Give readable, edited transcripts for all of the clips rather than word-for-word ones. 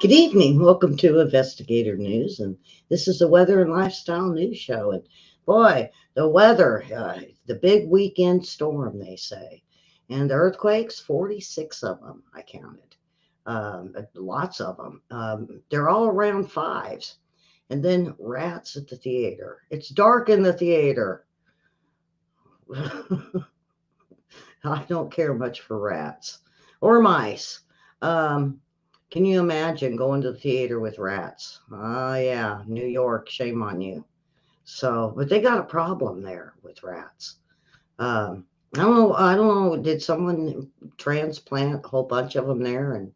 Good evening. Welcome to Investigator News, and this is the weather and lifestyle news show. And boy, the weather, the big weekend storm, they say, and the earthquakes, 46 of them, I counted, lots of them. They're all around fives. And then rats at the theater. It's dark in the theater. I don't care much for rats or mice. Can you imagine going to the theater with rats? Oh, yeah, New York, shame on you. So, but they got a problem there with rats. I don't know. Did someone transplant a whole bunch of them there? And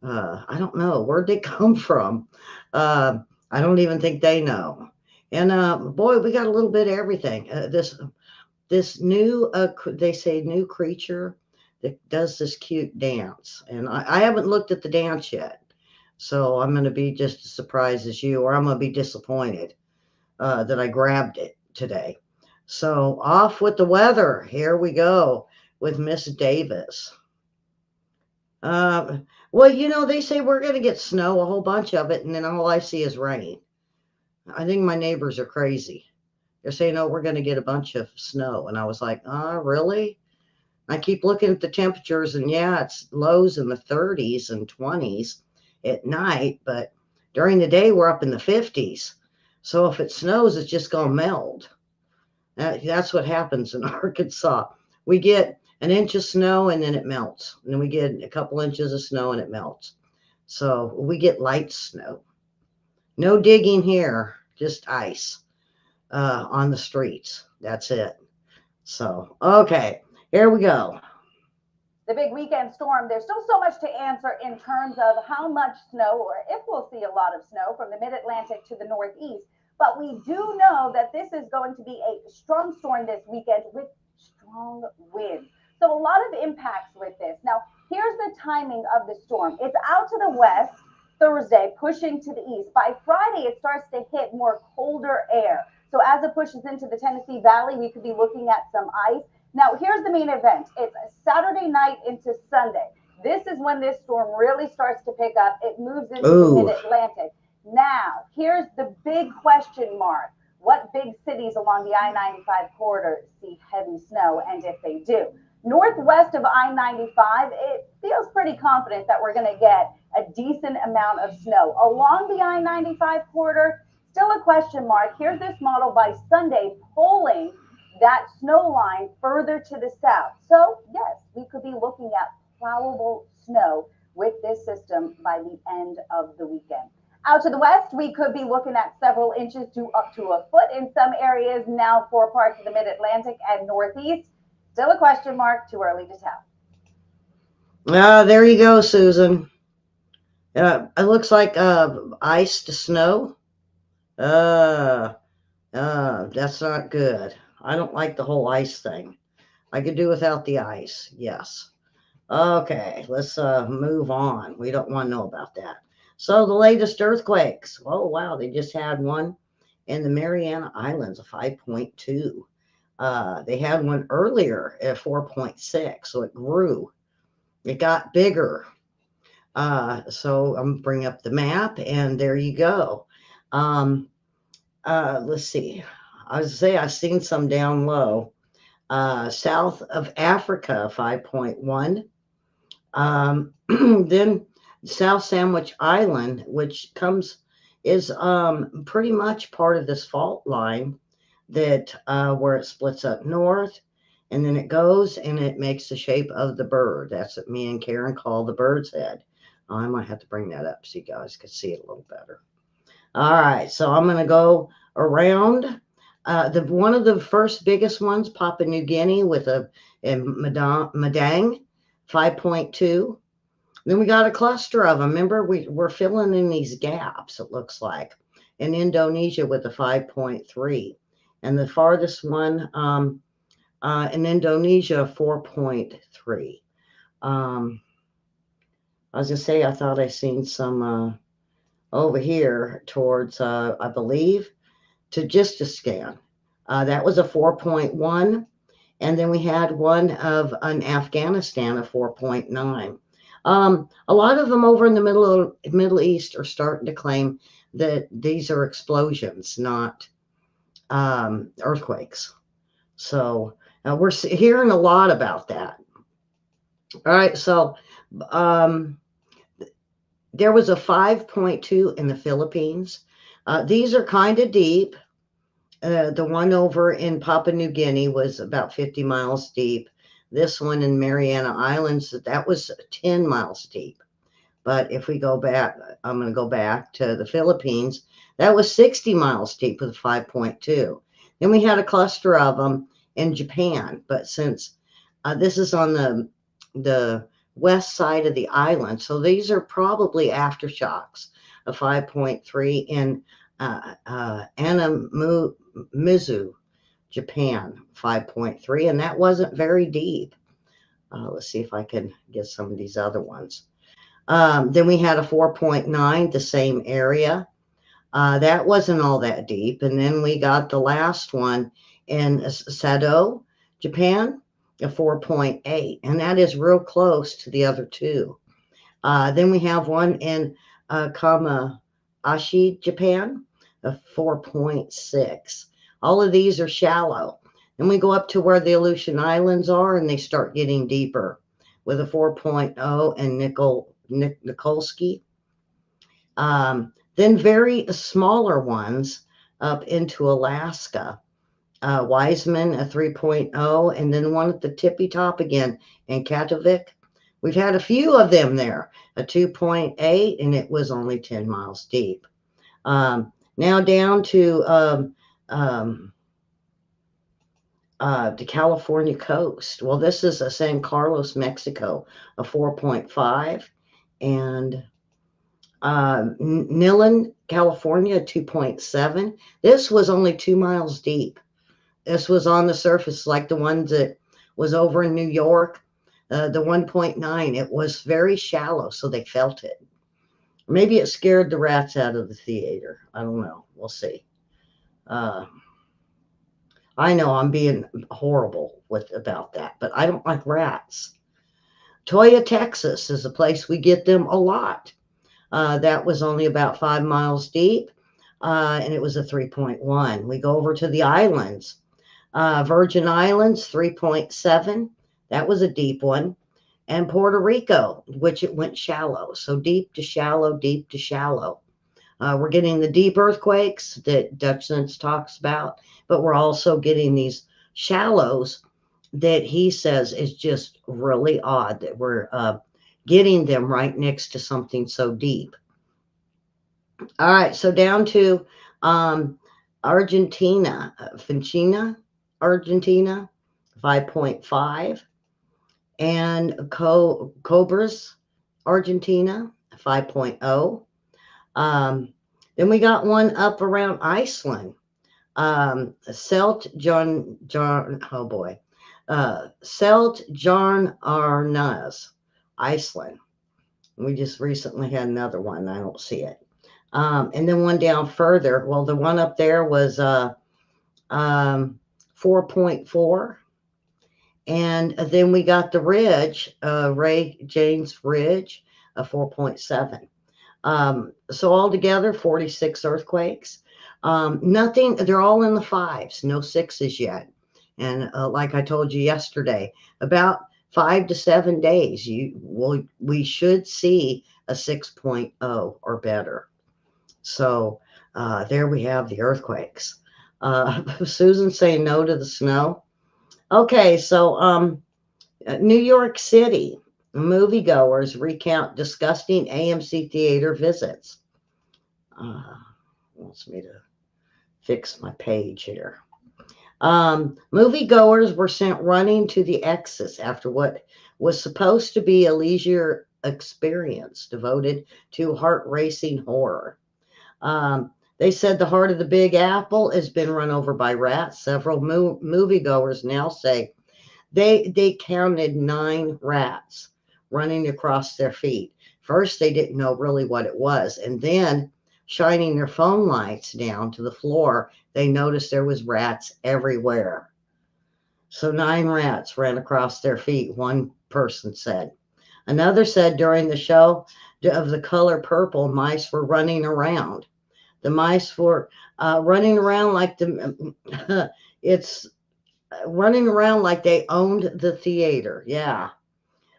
I don't know. Where'd they come from? I don't even think they know. And boy, we got a little bit of everything. This new, they say, new creature that does this cute dance. And I haven't looked at the dance yet. So I'm going to be just as surprised as you, or I'm going to be disappointed that I grabbed it today. So off with the weather. Here we go with Miss Davis. Well, they say we're going to get snow, a whole bunch of it, and then all I see is rain. I think my neighbors are crazy. They're saying, oh, we're going to get a bunch of snow. And I was like, really? I keep looking at the temperatures, and yeah, it's lows in the 30s and 20s at night, but during the day, we're up in the 50s. So if it snows, it's just going to melt. That's what happens in Arkansas. We get an inch of snow, and then it melts. And then we get a couple inches of snow, and it melts. So we get light snow. No digging here, just ice on the streets. That's it. So, okay. Here we go. The big weekend storm, there's still so much to answer in terms of how much snow, or if we'll see a lot of snow from the mid-Atlantic to the northeast. But we do know that this is going to be a strong storm this weekend with strong winds. So a lot of impacts with this. Now, here's the timing of the storm. It's out to the west Thursday, pushing to the east. By Friday, it starts to hit more colder air. So as it pushes into the Tennessee Valley, we could be looking at some ice. Now, here's the main event. It's Saturday night into Sunday. This is when this storm really starts to pick up. It moves into the mid-Atlantic. Now, here's the big question mark. What big cities along the I-95 corridor see heavy snow, and if they do? Northwest of I-95, it feels pretty confident that we're going to get a decent amount of snow. Along the I-95 corridor, still a question mark. Here's this model by Sunday pulling that snow line further to the south. So yes, we could be looking at plowable snow with this system by the end of the weekend. Out to the west, we could be looking at several inches to up to a foot in some areas now for parts of the mid-Atlantic and northeast. Still a question mark, too early to tell. There you go, Susan. It looks like ice to snow. That's not good. I don't like the whole ice thing. I could do without the ice. Yes. Okay, let's move on. We don't want to know about that. So the latest earthquakes. Oh wow, they just had one in the Mariana Islands, a 5.2. They had one earlier at 4.6, so it grew. It got bigger. So I'm gonna bring up the map, and there you go. Um, let's see. I was say I've seen some down low. South of Africa, 5.1. Then South Sandwich Island, which comes is pretty much part of this fault line that where it splits up north, and then it goes and it makes the shape of the bird. That's what me and Karen call the bird's head. I might have to bring that up so you guys can see it a little better. All right, so I'm going to go around. The one of the first biggest ones, Papua New Guinea, with a Madang, 5.2. Then we got a cluster of them. Remember, we're filling in these gaps, it looks like. In Indonesia with a 5.3. And the farthest one in Indonesia, 4.3. I was going to say, I thought I seen some over here towards, I believe, to just a scan. That was a 4.1. And then we had one of an Afghanistan, a 4.9. A lot of them over in the Middle East are starting to claim that these are explosions, not earthquakes. So we're hearing a lot about that. All right, so um, there was a 5.2 in the Philippines. These are kind of deep. The one over in Papua New Guinea was about 50 miles deep. This one in Mariana Islands, that was 10 miles deep. But if we go back, I'm going to go back to the Philippines. That was 60 miles deep with a 5.2. Then we had a cluster of them in Japan. But since this is on the west side of the island, so these are probably aftershocks, a 5.3 in Anamizu, Japan, 5.3, and that wasn't very deep. Let's see if I can get some of these other ones. Then we had a 4.9, the same area. That wasn't all that deep. And then we got the last one in Sado, Japan, a 4.8, and that is real close to the other two. Then we have one in Kamashi, Japan, a 4.6. All of these are shallow. Then we go up to where the Aleutian Islands are, and they start getting deeper with a 4.0 and Nikolsky. Then very smaller ones up into Alaska. Wiseman, a 3.0, and then one at the tippy top again in Katowik. We've had a few of them there, a 2.8, and it was only 10 miles deep. Now down to the California coast. Well, this is a San Carlos, Mexico, a 4.5, and Nillen, California, 2.7. This was only 2 miles deep. This was on the surface, like the ones that was over in New York. The 1.9, it was very shallow, so they felt it. Maybe it scared the rats out of the theater. I don't know. We'll see. I know I'm being horrible about that, but I don't like rats. Toya, Texas is a place we get them a lot. That was only about 5 miles deep, and it was a 3.1. We go over to the islands. Virgin Islands, 3.7. That was a deep one. And Puerto Rico, which it went shallow. So deep to shallow, deep to shallow. We're getting the deep earthquakes that Dutch Sense talks about, but we're also getting these shallows that he says is just really odd that we're getting them right next to something so deep. All right, so down to Argentina, Finchina, Argentina, 5.5, and Cobras, Argentina, 5.0. Then we got one up around Iceland, Selt oh boy, Selt Jarnarnes, Iceland. We just recently had another one. I don't see it. And then one down further. Well, the one up there was um, 4.4. And then we got the Ridge, Ray James Ridge, a 4.7. So altogether, 46 earthquakes. Nothing, they're all in the fives, no sixes yet. And like I told you yesterday, about 5 to 7 days, we should see a 6.0 or better. So there we have the earthquakes. Susan saying no to the snow. Okay, so New York City moviegoers recount disgusting AMC theater visits. Uh, wants me to fix my page here. Moviegoers were sent running to the exits after what was supposed to be a leisure experience devoted to heart racing horror. They said the heart of the Big Apple has been run over by rats. Several moviegoers now say they counted 9 rats running across their feet. First, they didn't know really what it was, and then shining their phone lights down to the floor, they noticed there was rats everywhere. So 9 rats ran across their feet, one person said. Another said during the show of the color purple, mice were running around. The mice were running around like it's running around like they owned the theater. Yeah.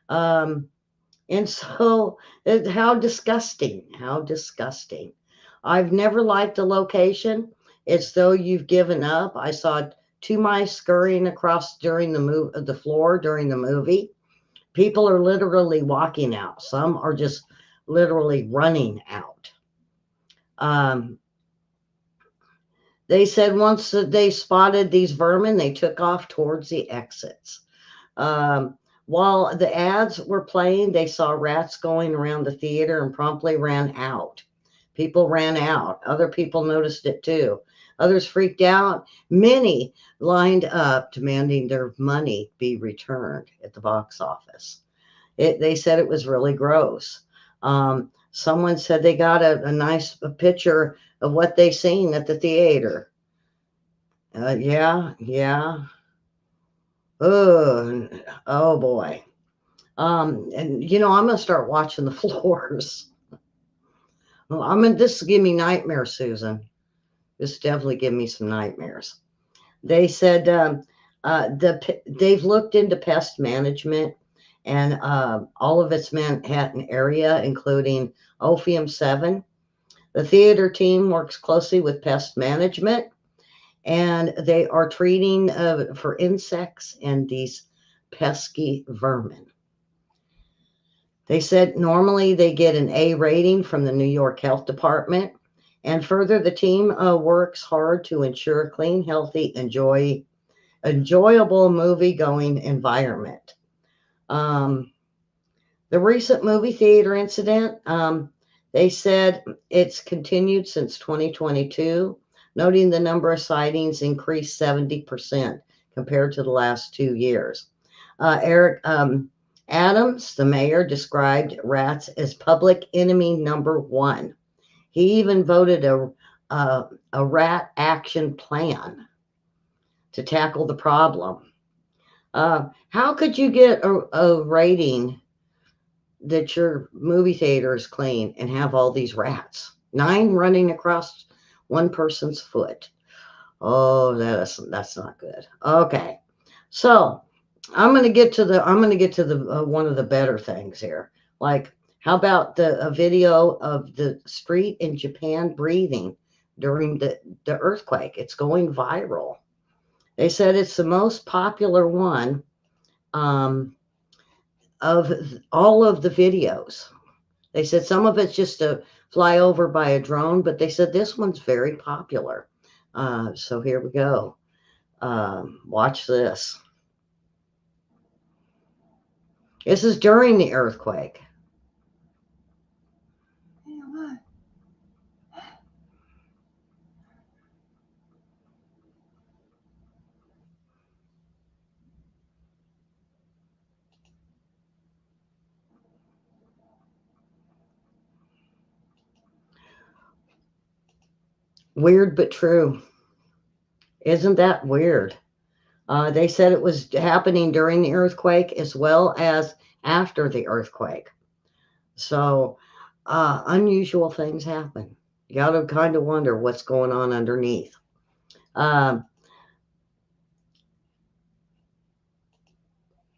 Um, and so, how disgusting. How disgusting. I've never liked the location. It's though you've given up. I saw 2 mice scurrying across during the floor during the movie. People are literally walking out. Some are just literally running out. Um, they said once that they spotted these vermin, they took off towards the exits. Um, while the ads were playing, they saw rats going around the theater and promptly ran out. People ran out. Other people noticed it too. Others freaked out. Many lined up demanding their money be returned at the box office. They said it was really gross. Someone said they got a nice picture of what they seen at the theater. Yeah, yeah. Oh, oh boy. And I'm gonna start watching the floors. Well, this give me nightmares, Susan. This definitely give me some nightmares. They said they've looked into pest management and all of its Manhattan area, including Ophium 7. The theater team works closely with pest management, and they are treating for insects and these pesky vermin. They said normally they get an A rating from the New York Health Department. And further, the team works hard to ensure a clean, healthy, enjoyable movie going environment. Um, the recent movie theater incident, they said it's continued since 2022, noting the number of sightings increased 70% compared to the last 2 years. Eric Adams, the mayor, described rats as public enemy number one. He even voted a rat action plan to tackle the problem. How could you get a rating that your movie theater is clean and have all these rats? 9 running across one person's foot. Oh, that's not good. Okay, so I'm gonna get to the one of the better things here. Like, how about a video of the street in Japan breathing during the earthquake? It's going viral. They said it's the most popular one um, of all of the videos. They said some of it's just a flyover by a drone, but they said this one's very popular. So here we go. Watch this. This is during the earthquake. Weird but true. Isn't that weird? They said it was happening during the earthquake as well as after the earthquake. So, unusual things happen. You got to kind of wonder what's going on underneath. Um,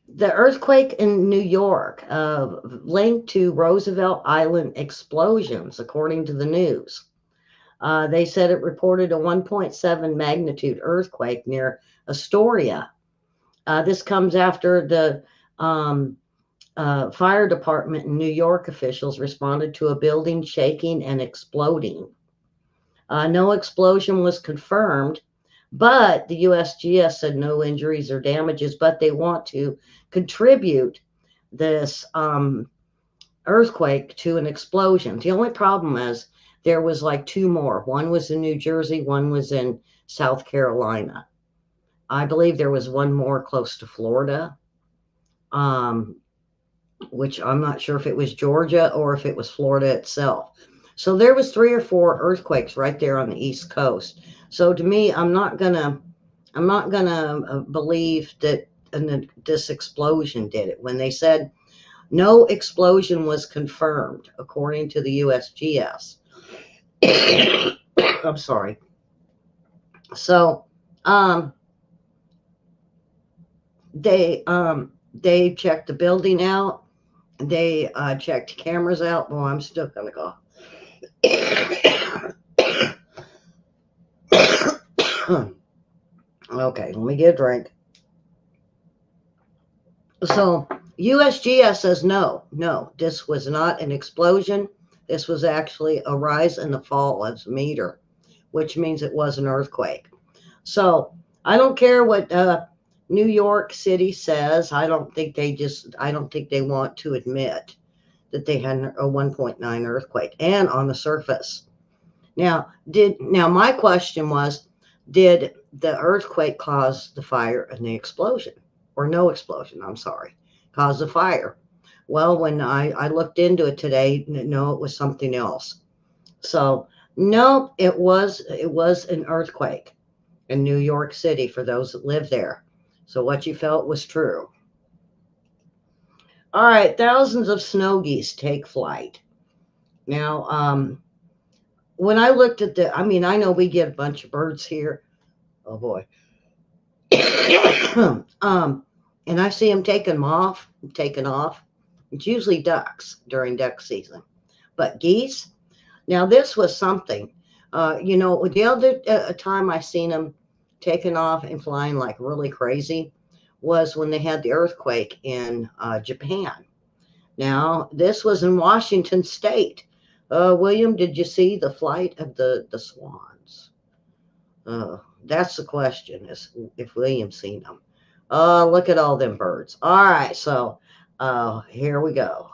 the earthquake in New York linked to Roosevelt Island explosions, according to the news. They said it reported a 1.7 magnitude earthquake near Astoria. This comes after the um, fire department in New York officials responded to a building shaking and exploding. No explosion was confirmed, but the USGS said no injuries or damages, but they want to contribute this earthquake to an explosion. The only problem is there was like two more. One was in New Jersey, one was in South Carolina. I believe there was one more close to Florida, um, which I'm not sure if it was Georgia or if it was Florida itself. So there was three or four earthquakes right there on the East Coast. So to me, I'm not gonna believe that this explosion did it. When they said no explosion was confirmed, according to the USGS. I'm sorry. So um, they checked the building out. They checked cameras out. Well, I'm still gonna go. Okay, let me get a drink. So USGS says no, this was not an explosion. This was actually a rise and a fall as a meter, which means it was an earthquake. So I don't care what New York City says. I don't think they want to admit that they had a 1.9 earthquake and on the surface. Now my question was, did the earthquake cause the fire and the explosion? Or no explosion, I'm sorry, cause the fire? Well, when I looked into it today, no, it was something else. So no, it was an earthquake in New York City for those that live there. So what you felt was true. All right, thousands of snow geese take flight. Now, when I looked at I mean, I know we get a bunch of birds here. Oh boy. And I see them taking off. It's usually ducks during duck season, but geese. Now this was something. The other time I seen them taking off and flying like really crazy was when they had the earthquake in Japan. Now this was in Washington State. William, did you see the flight of the swans? That's the question, is if William's seen them. Look at all them birds. All right, so here we go.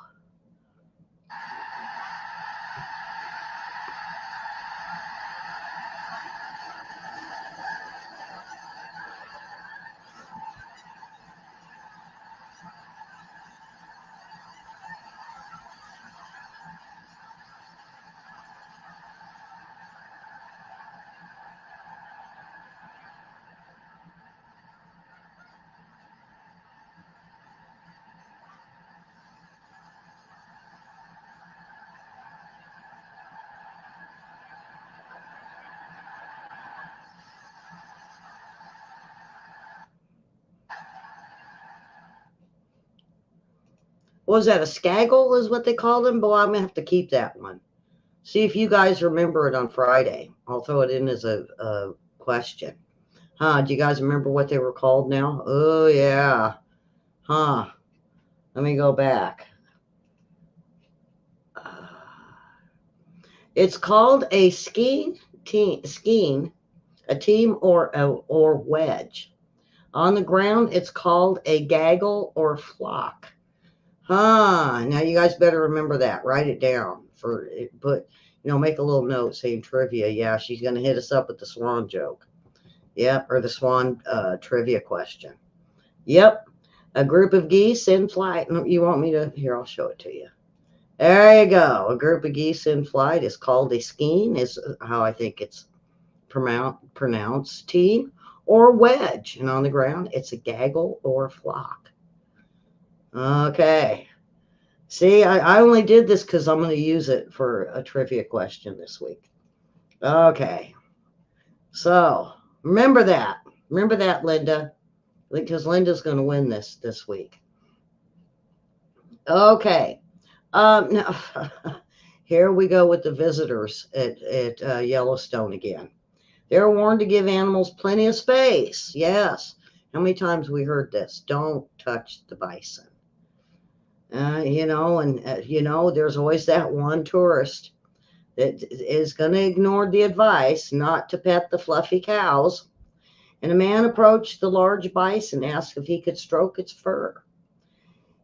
Was that a skaggle is what they called them? Boy, I'm going to have to keep that one. See if you guys remember it on Friday. I'll throw it in as a question. Huh, do you guys remember what they were called now? Oh, yeah. Huh. Let me go back. It's called a skein, a team or wedge. On the ground, it's called a gaggle or flock. Huh. Now you guys better remember that. Write it down make a little note saying trivia. Yeah, she's gonna hit us up with the swan joke. Yep, or the swan trivia question. Yep. A group of geese in flight. You want me to? Here, I'll show it to you. There you go. A group of geese in flight is called a skein, is how I think it's pronounce team or wedge. And on the ground, it's a gaggle or a flock. Okay. See, I only did this because I'm going to use it for a trivia question this week. Okay. So remember that. Remember that, Linda, because Linda's going to win this week. Okay. Now, here we go with the visitors at Yellowstone again. They're warned to give animals plenty of space. Yes. How many times we heard this? Don't touch the bison. There's always that one tourist that is going to ignore the advice not to pet the fluffy cows. And a man approached the large bison and asked if he could stroke its fur.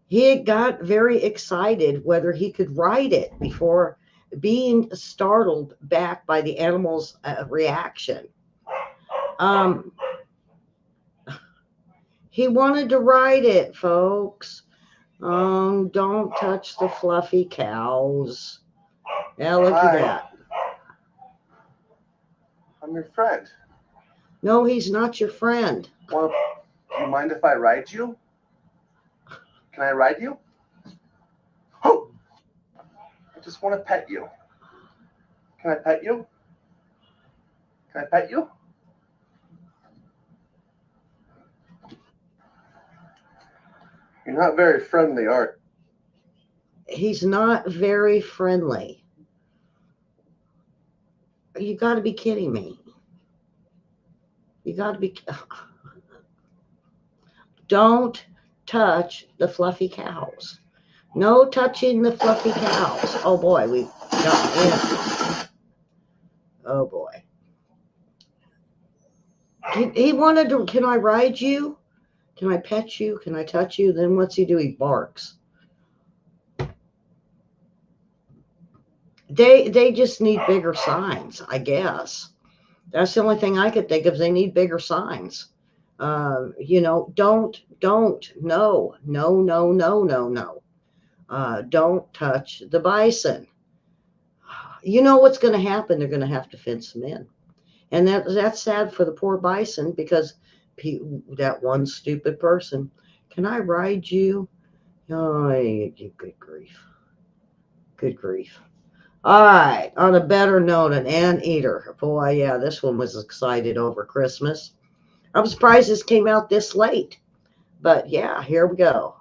He got very excited whether he could ride it before being startled back by the animal's reaction. He wanted to ride it, folks. Don't touch the fluffy cows. Yeah, look at that. I'm your friend. No, he's not your friend. Well, do you mind if I ride you? Can I ride you? Oh, I just want to pet you. Can I pet you? Can I pet you? You're not very friendly, are you? He's not very friendly. You got to be kidding me. You got to be. Don't touch the fluffy cows. No touching the fluffy cows. Oh boy, we got in. Oh boy. He wanted to. Can I ride you? Can I pet you? Can I touch you? Then what's he do? He barks. They just need bigger signs, I guess. That's the only thing I could think of. They need bigger signs. Don't, no. Don't touch the bison. You know what's going to happen? They're going to have to fence them in. And that's sad for the poor bison because that one stupid person. Can I ride you? Oh, good grief. Good grief. All right. On a better note, an anteater. Boy, yeah, this one was excited over Christmas. I'm surprised this came out this late. But yeah, here we go.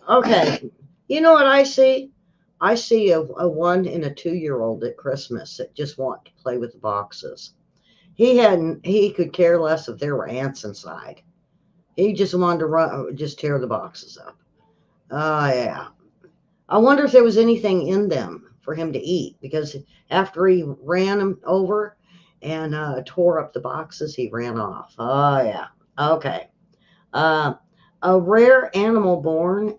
Okay, you know what I see? I see a 1 and a 2-year-old at Christmas that just want to play with the boxes. He could care less if there were ants inside. He just wanted to just tear the boxes up. Oh yeah. I wonder if there was anything in them for him to eat because after he ran him over and tore up the boxes, he ran off. Oh yeah. Okay. A rare animal born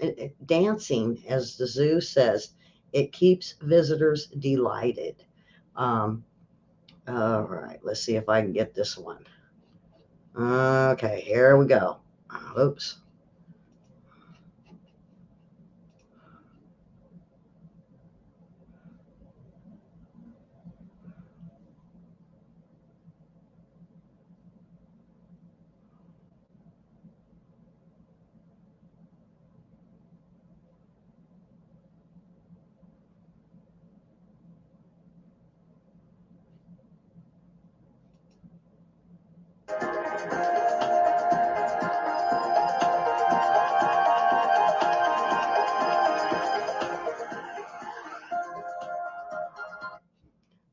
dancing, as the zoo says, it keeps visitors delighted. All right, let's see if I can get this one. Okay, here we go. Oops.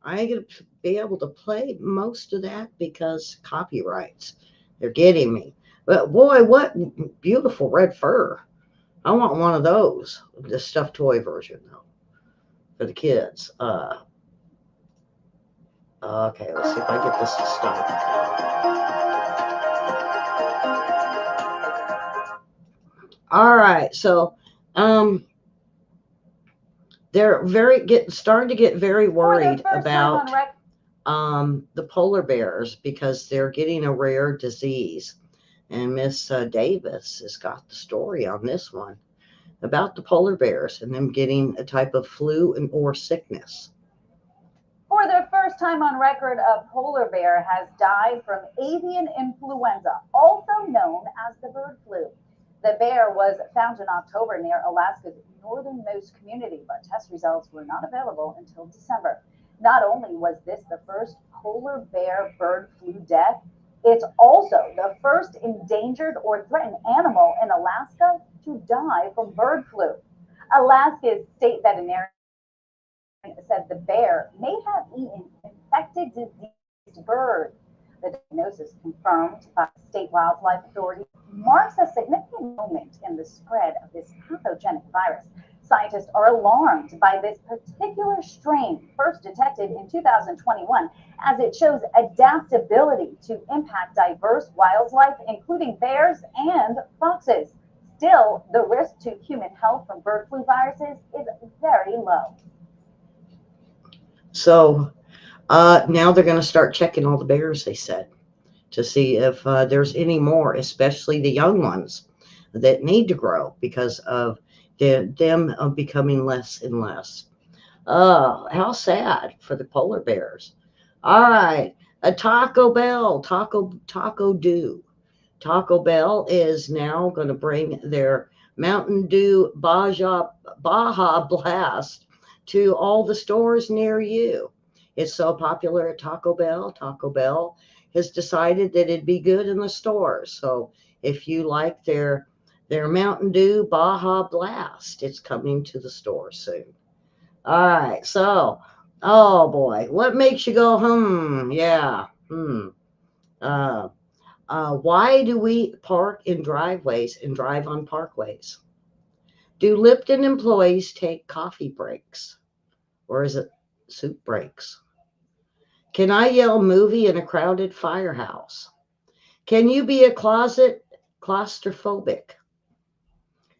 I ain't going to be able to play most of that because copyrights. They're getting me. But boy, what beautiful red fur. I want one of those, the stuffed toy version, though, for the kids. Okay, let's see if I get this to stop. All right. So, um, they're starting to get very For their worried first time on about record. the polar bears because they're getting a rare disease. And Miss Davis has got the story on this one about the polar bears and them getting a type of flu and or sickness. For their first time on record, a polar bear has died from avian influenza, also known as the bird flu. The bear was found in October near Alaska's northernmost community, but test results were not available until December. Not only was this the first polar bear bird flu death, it's also the first endangered or threatened animal in Alaska to die from bird flu. Alaska's state veterinarian said the bear may have eaten infected diseased bird. The diagnosis, confirmed by the state wildlife authority, marks a significant moment in the spread of this pathogenic virus. Scientists are alarmed by this particular strain, first detected in 2021, as it shows adaptability to impact diverse wildlife, including bears and foxes. Still, the risk to human health from bird flu viruses is very low. So now they're going to start checking all the bears, they said, to see if there's any more, especially the young ones that need to grow because of them becoming less and less. Oh, how sad for the polar bears. All right, a Taco Bell, Taco Dew. Taco Bell is now going to bring their Mountain Dew Baja Blast to all the stores near you. It's so popular at Taco Bell. Taco Bell has decided that it'd be good in the stores. So if you like their Mountain Dew Baja Blast, it's coming to the store soon. All right. So, oh boy, what makes you go, yeah, Uh, why do we park in driveways and drive on parkways? Do Lipton employees take coffee breaks? Or is it soup breaks? Can I yell movie in a crowded firehouse? Can you be a closet claustrophobic?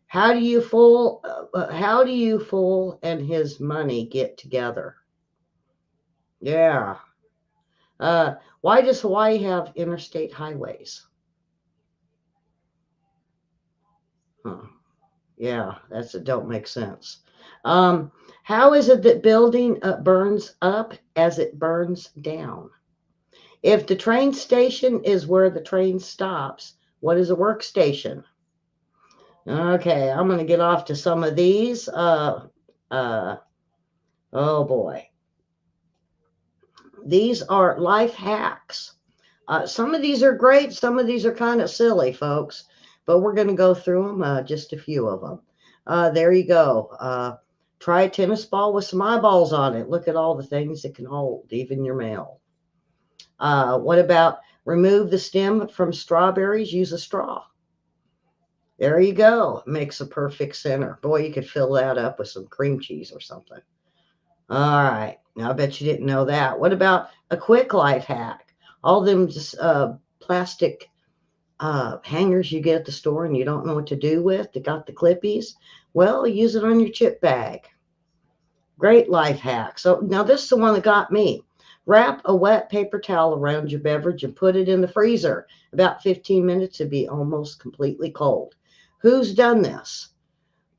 How do you fool and his money get together? Yeah. Why does Hawaii have interstate highways? Huh. Yeah, that's it. Don't make sense. How is it that building burns up as it burns down? If the train station is where the train stops, what is a workstation? Okay, I'm going to get off to some of these. Uh, oh boy, these are life hacks. Some of these are great, some of these are kind of silly, folks, but we're going to go through them, just a few of them. There you go. Try a tennis ball with some eyeballs on it. Look at all the things it can hold, even your mail. What about remove the stem from strawberries? Use a straw. There you go. Makes a perfect center. Boy, you could fill that up with some cream cheese or something. All right. Now, I bet you didn't know that. What about a quick life hack? All them just plastic hangers you get at the store and you don't know what to do with. They got the clippies. Well, use it on your chip bag. Great life hack. So now this is the one that got me. Wrap a wet paper towel around your beverage and put it in the freezer. About 15 minutes to be almost completely cold. Who's done this?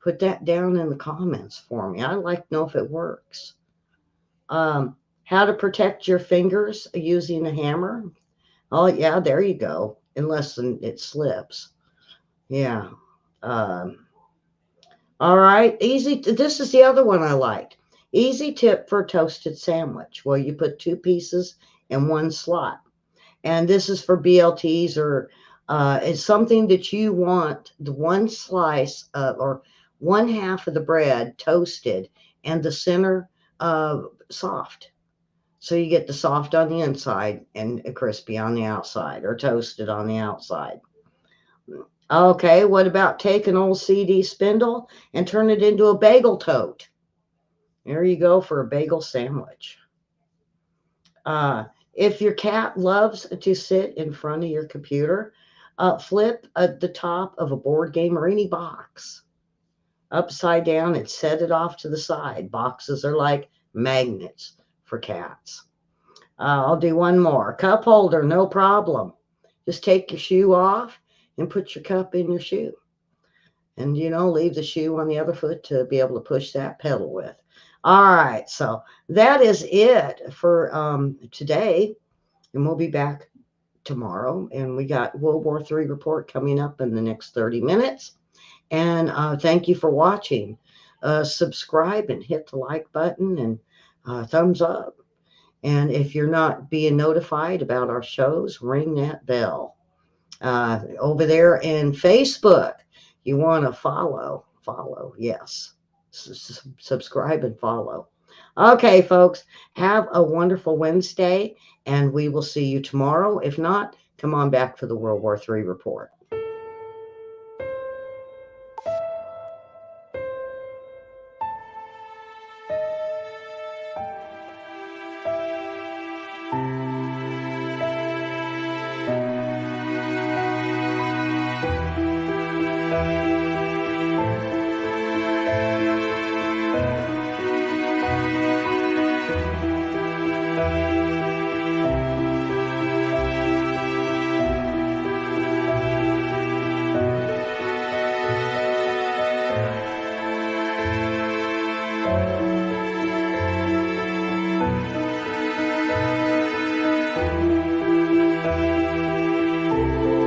Put that down in the comments for me. I'd like to know if it works. How to protect your fingers using a hammer. Oh, yeah, there you go. Unless it slips. Yeah. Um, all right. Easy. This is the other one I liked. Easy tip for a toasted sandwich. Well, you put two pieces in one slot. And this is for BLTs or it's something that you want the one slice of, or one half of the bread toasted and the center soft. So you get the soft on the inside and crispy on the outside or toasted on the outside. Okay, what about take an old CD spindle and turn it into a bagel tote? There you go for a bagel sandwich. Uh, if your cat loves to sit in front of your computer, Flip the top of a board game or any box upside down and set it off to the side. Boxes are like magnets for cats. I'll do one more. Cup holder, no problem. Just take your shoe off and put your cup in your shoe. And, leave the shoe on the other foot to be able to push that pedal with. All right, so that is it for today. And we'll be back tomorrow. And we got World War III report coming up in the next 30 minutes. And thank you for watching. Subscribe and hit the like button and thumbs up. And if you're not being notified about our shows, ring that bell. Over there in Facebook, you want to follow, yes. Subscribe and follow. Okay, folks, have a wonderful Wednesday, and we will see you tomorrow. If not, come on back for the World War III report.